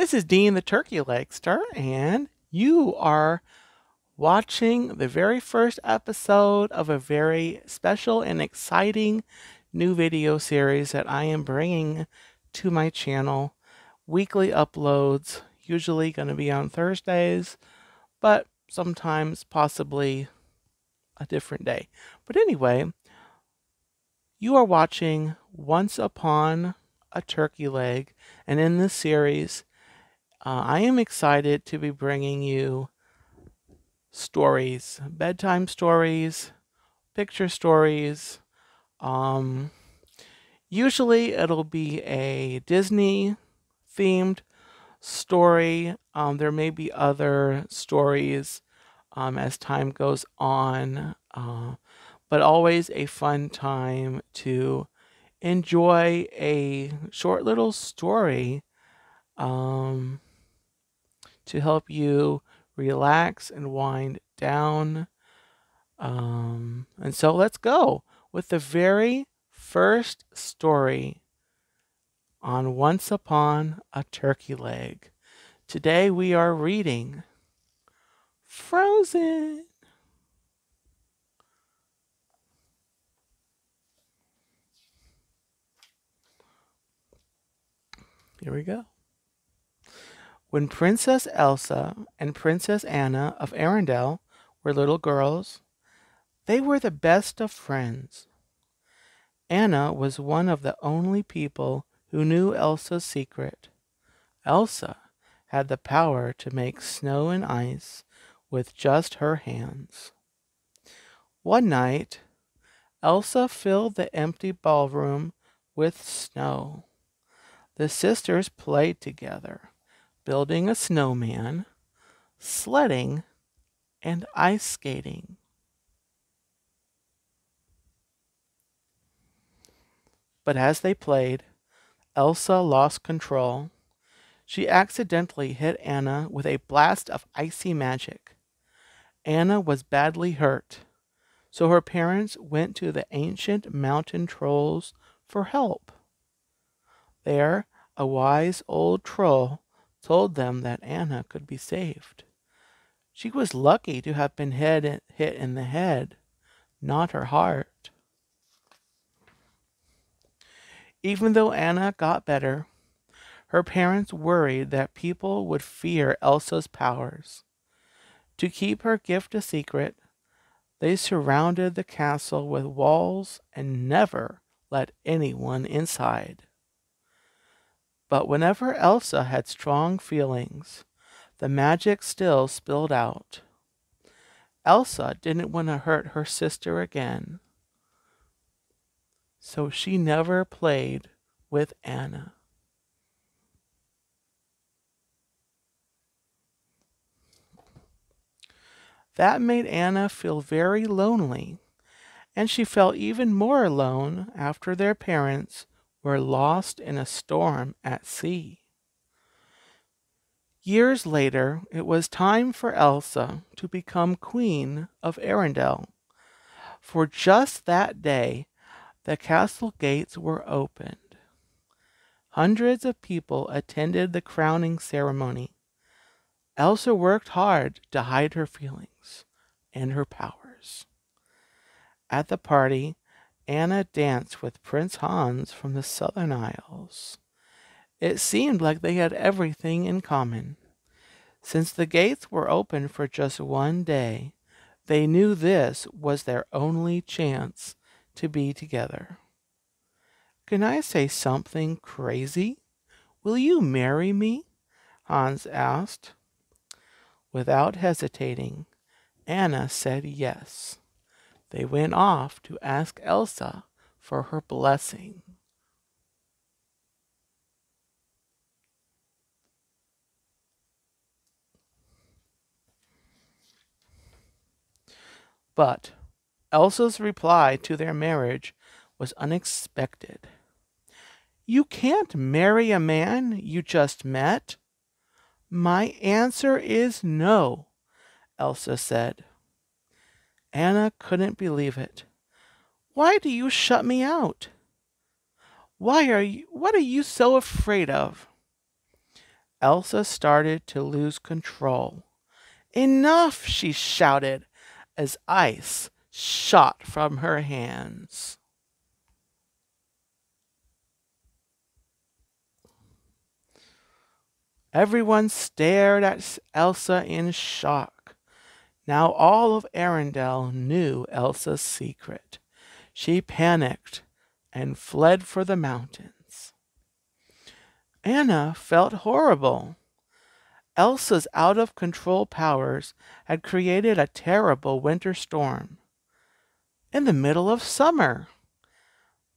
This is Dean the Turkey Legster, and you are watching the very first episode of a very special and exciting new video series that I am bringing to my channel. Weekly uploads, usually going to be on Thursdays, but sometimes possibly a different day. But anyway, you are watching Once Upon a Turkey Leg, and in this series, I am excited to be bringing you stories, bedtime stories, picture stories. Usually it'll be a Disney themed story. There may be other stories as time goes on, but always a fun time to enjoy a short little story to help you relax and wind down. And so let's go with the very first story on Once Upon a Turkey Leg. Today we are reading Frozen. Here we go. When Princess Elsa and Princess Anna of Arendelle were little girls, they were the best of friends. Anna was one of the only people who knew Elsa's secret. Elsa had the power to make snow and ice with just her hands. One night, Elsa filled the empty ballroom with snow. The sisters played together, building a snowman, sledding, and ice skating. But as they played, Elsa lost control. She accidentally hit Anna with a blast of icy magic. Anna was badly hurt, so her parents went to the ancient mountain trolls for help. There, a wise old troll told them that Anna could be saved. She was lucky to have been hit in the head, not her heart. Even though Anna got better, her parents worried that people would fear Elsa's powers. To keep her gift a secret, they surrounded the castle with walls and never let anyone inside. But whenever Elsa had strong feelings, the magic still spilled out. Elsa didn't want to hurt her sister again, so she never played with Anna. That made Anna feel very lonely, and she felt even more alone after their parents were lost in a storm at sea. Years later, it was time for Elsa to become Queen of Arendelle. For just that day, the castle gates were opened. Hundreds of people attended the crowning ceremony. Elsa worked hard to hide her feelings and her powers. At the party, Anna danced with Prince Hans from the Southern Isles. It seemed like they had everything in common. Since the gates were open for just one day, they knew this was their only chance to be together. "Can I say something crazy? Will you marry me?" Hans asked. Without hesitating, Anna said yes. They went off to ask Elsa for her blessing. But Elsa's reply to their marriage was unexpected. "You can't marry a man you just met." "My answer is no," Elsa said. Anna couldn't believe it. "Why do you shut me out? What are you so afraid of?" Elsa started to lose control. "Enough!" she shouted as ice shot from her hands. Everyone stared at Elsa in shock. Now all of Arendelle knew Elsa's secret. She panicked and fled for the mountains. Anna felt horrible. Elsa's out-of-control powers had created a terrible winter storm. In the middle of summer.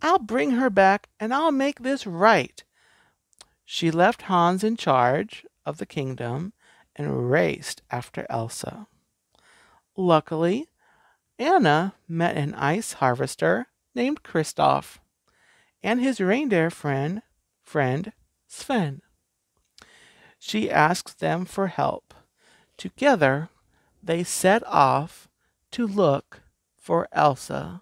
"I'll bring her back and I'll make this right." She left Hans in charge of the kingdom and raced after Elsa. Luckily, Anna met an ice harvester named Kristoff and his reindeer friend Sven. She asked them for help. Together, they set off to look for Elsa.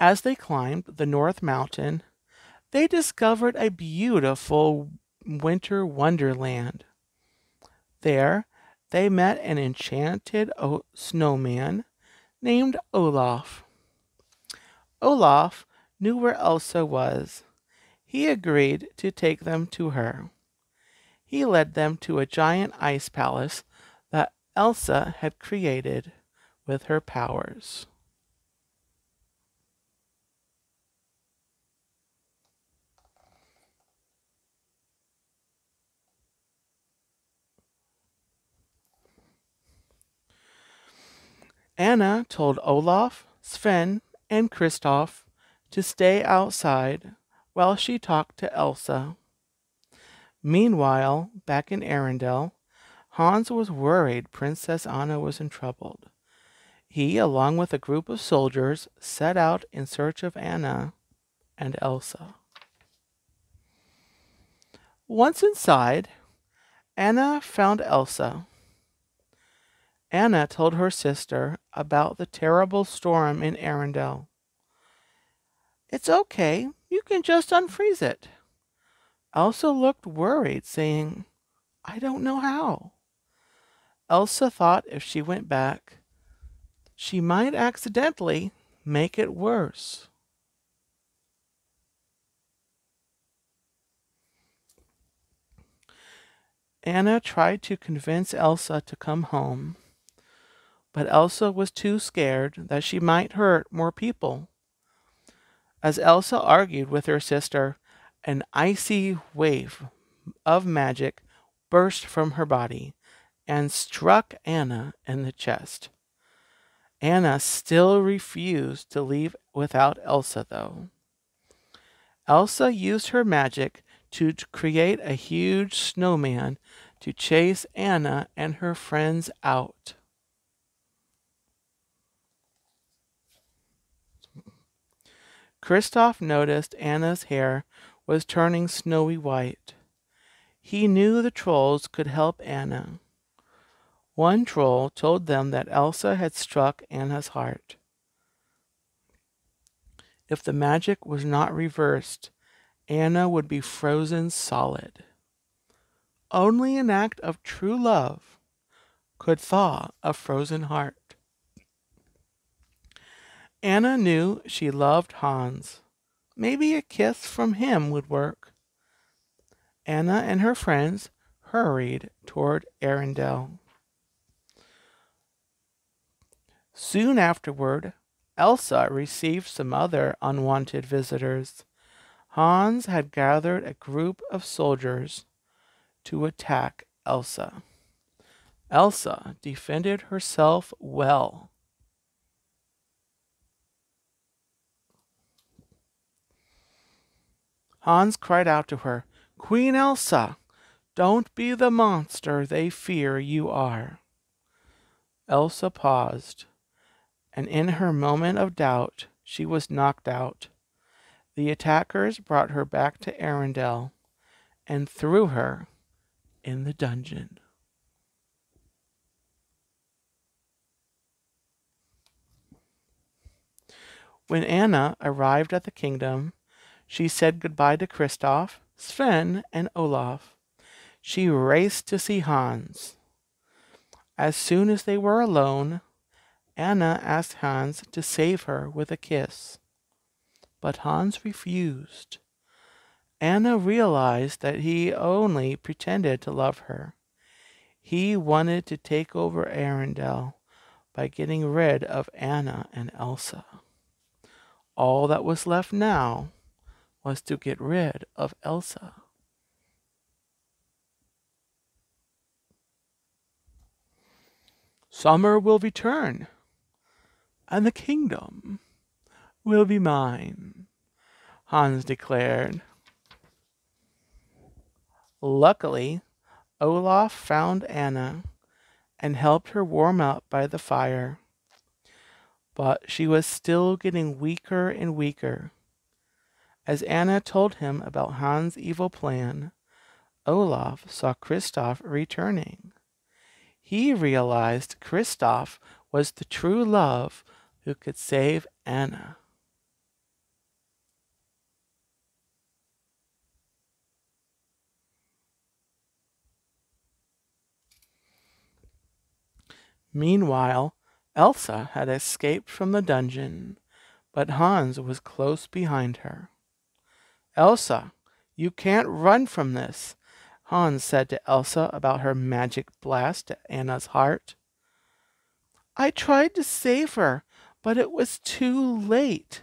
As they climbed the North Mountain, they discovered a beautiful winter wonderland. There, they met an enchanted snowman named Olaf. Olaf knew where Elsa was. He agreed to take them to her. He led them to a giant ice palace that Elsa had created with her powers. Anna told Olaf, Sven, and Kristoff to stay outside while she talked to Elsa. Meanwhile, back in Arendelle, Hans was worried Princess Anna was in trouble. He, along with a group of soldiers, set out in search of Anna and Elsa. Once inside, Anna found Elsa. Anna told her sister about the terrible storm in Arendelle. "It's okay, you can just unfreeze it." Elsa looked worried, saying, "I don't know how." Elsa thought if she went back, she might accidentally make it worse. Anna tried to convince Elsa to come home, but Elsa was too scared that she might hurt more people. As Elsa argued with her sister, an icy wave of magic burst from her body and struck Anna in the chest. Anna still refused to leave without Elsa, though. Elsa used her magic to create a huge snowman to chase Anna and her friends out. Kristoff noticed Anna's hair was turning snowy white. He knew the trolls could help Anna. One troll told them that Elsa had struck Anna's heart. If the magic was not reversed, Anna would be frozen solid. Only an act of true love could thaw a frozen heart. Anna knew she loved Hans. Maybe a kiss from him would work. Anna and her friends hurried toward Arendelle. Soon afterward, Elsa received some other unwanted visitors. Hans had gathered a group of soldiers to attack Elsa. Elsa defended herself well. Hans cried out to her, "Queen Elsa, don't be the monster they fear you are." Elsa paused, and in her moment of doubt, she was knocked out. The attackers brought her back to Arendelle and threw her in the dungeon. When Anna arrived at the kingdom, she said goodbye to Kristoff, Sven, and Olaf. She raced to see Hans. As soon as they were alone, Anna asked Hans to save her with a kiss. But Hans refused. Anna realized that he only pretended to love her. He wanted to take over Arendelle by getting rid of Anna and Elsa. All that was left now was to get rid of Elsa. Summer will return, and the kingdom will be mine, Hans declared. Luckily, Olaf found Anna and helped her warm up by the fire. But she was still getting weaker and weaker. As Anna told him about Hans' evil plan, Olaf saw Kristoff returning. He realized Kristoff was the true love who could save Anna. Meanwhile, Elsa had escaped from the dungeon, but Hans was close behind her. Elsa, you can't run from this, Hans said to Elsa about her magic blast at Anna's heart. I tried to save her, but it was too late.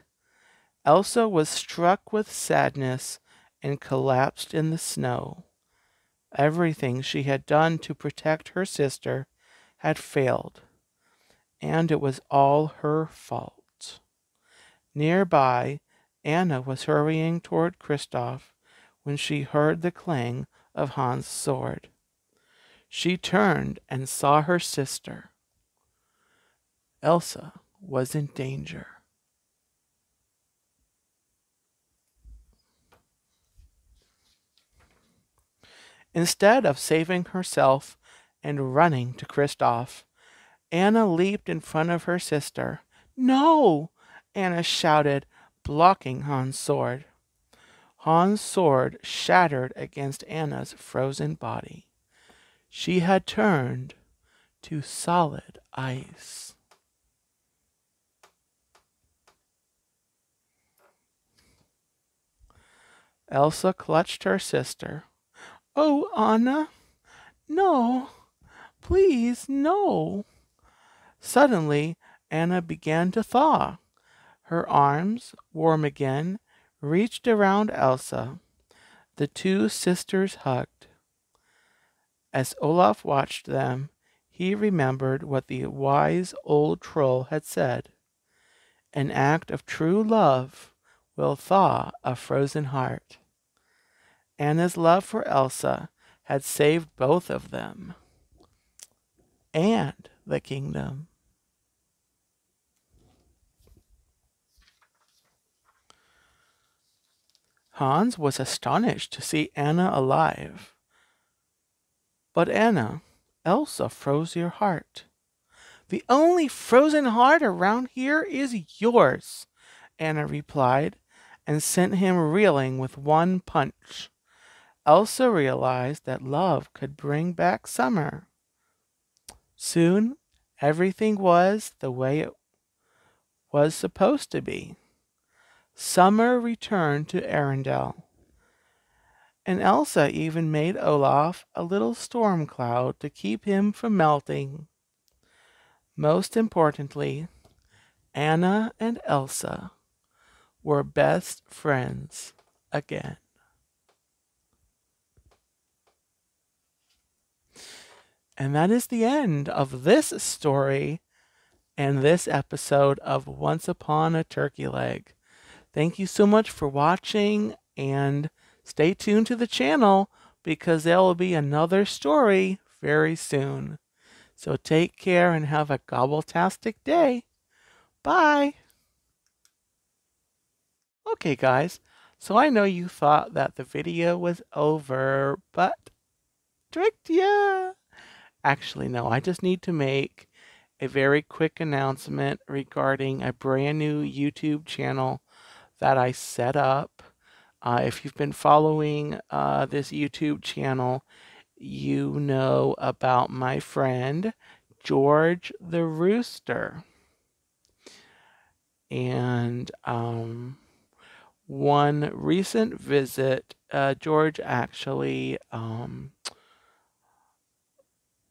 Elsa was struck with sadness and collapsed in the snow. Everything she had done to protect her sister had failed, and it was all her fault. Nearby, Anna was hurrying toward Kristoff when she heard the clang of Hans' sword. She turned and saw her sister. Elsa was in danger. Instead of saving herself and running to Kristoff, Anna leaped in front of her sister. No! Anna shouted, blocking Hans' sword. Hans' sword shattered against Anna's frozen body. She had turned to solid ice. Elsa clutched her sister. Oh, Anna, no, please, no. Suddenly, Anna began to thaw. Her arms, warm again, reached around Elsa. The two sisters hugged. As Olaf watched them, he remembered what the wise old troll had said. An act of true love will thaw a frozen heart. Anna's love for Elsa had saved both of them and the kingdom. Hans was astonished to see Anna alive. But Anna, Elsa froze your heart. The only frozen heart around here is yours, Anna replied, and sent him reeling with one punch. Elsa realized that love could bring back summer. Soon, everything was the way it was supposed to be. Summer returned to Arendelle, and Elsa even made Olaf a little storm cloud to keep him from melting. Most importantly, Anna and Elsa were best friends again. And that is the end of this story and this episode of Once Upon a Turkey Leg. Thank you so much for watching, and stay tuned to the channel because there will be another story very soon. So take care and have a gobble-tastic day. Bye! Okay guys, so I know you thought that the video was over, but tricked ya! Actually no, I just need to make a very quick announcement regarding a brand new YouTube channel that I set up. If you've been following this YouTube channel, you know about my friend George the Rooster. And one recent visit, George actually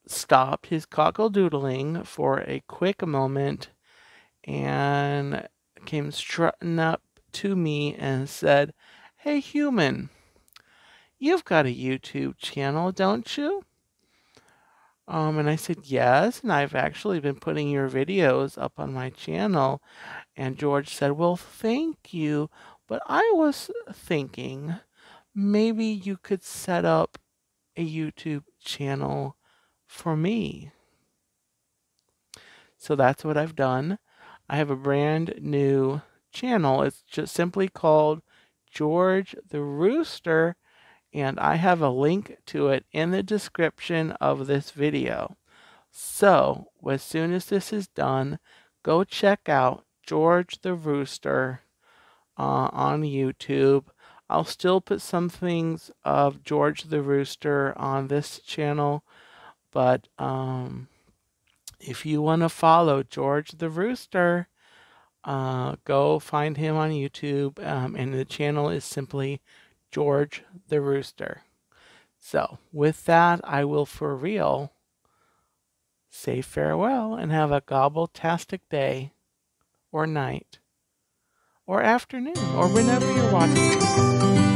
stopped his cockle-doodling for a quick moment and came strutting up to me and said, "Hey, human, you've got a YouTube channel, don't you?" And I said, "Yes, and I've actually been putting your videos up on my channel." And George said, "Well, thank you, but I was thinking maybe you could set up a YouTube channel for me." So that's what I've done. I have a brand new channel. It's just simply called George the Rooster, and I have a link to it in the description of this video. So as soon as this is done, go check out George the Rooster on YouTube. I'll still put some things of George the Rooster on this channel, but if you want to follow George the Rooster, go find him on YouTube, and the channel is simply George the Rooster. So with that, I will for real say farewell and have a gobble-tastic day or night or afternoon or whenever you're watching.